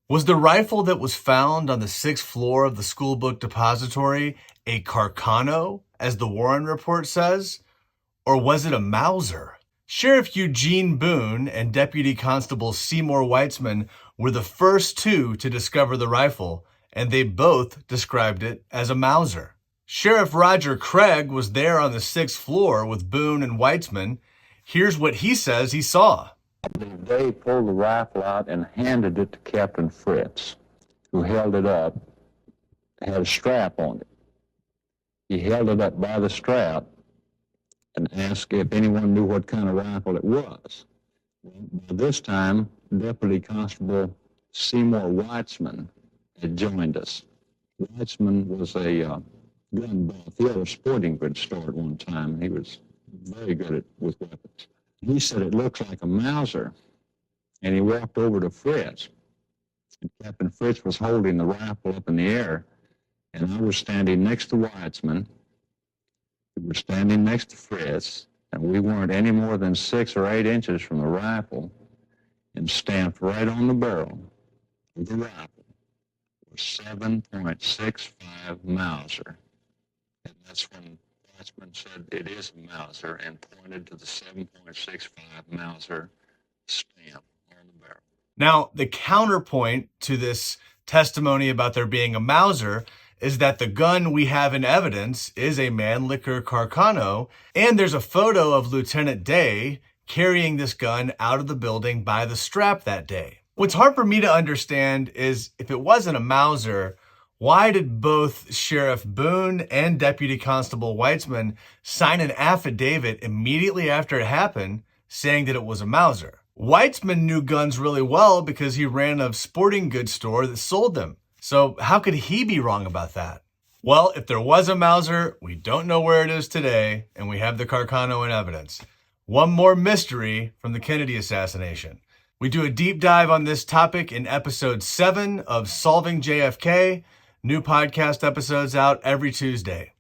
Was the rifle that was found on the 6th floor of the School Book Depository a Carcano, as the Warren report says? Or was it a Mauser? Sheriff Eugene Boone and Deputy Constable Seymour Weitzman were the first two to discover the rifle, and they both described it as a Mauser. Sheriff Roger Craig was there on the 6th floor with Boone and Weitzman. Here's what he says he saw. They pulled the rifle out and handed it to Captain Fritz, who held it up. It had a strap on it. He held it up by the strap and asked if anyone knew what kind of rifle it was. By this time, Deputy Constable Seymour Weitzman had joined us. Weitzman was a gun buff. He had a sporting goods store at one time. He was very good with weapons. He said it looks like a Mauser, and he walked over to Fritz. And Captain Fritz was holding the rifle up in the air, and I was standing next to Weitzman. We were standing next to Fritz, and we weren't any more than 6 or 8 inches from the rifle, and stamped right on the barrel of the rifle was 7.65 Mauser. And that's when Weitzman said it is a Mauser and pointed to the 7.65 Mauser stamp on the barrel. Now, the counterpoint to this testimony about there being a Mauser is that the gun we have in evidence is a Mannlicher Carcano, and there's a photo of Lieutenant Day carrying this gun out of the building by the strap that day. What's hard for me to understand is if it wasn't a Mauser, why did both Sheriff Boone and Deputy Constable Weitzman sign an affidavit immediately after it happened saying that it was a Mauser? Weitzman knew guns really well because he ran a sporting goods store that sold them. So how could he be wrong about that? Well, if there was a Mauser, we don't know where it is today, and we have the Carcano in evidence. One more mystery from the Kennedy assassination. We do a deep dive on this topic in episode 7 of Solving JFK. New podcast episodes out every Tuesday.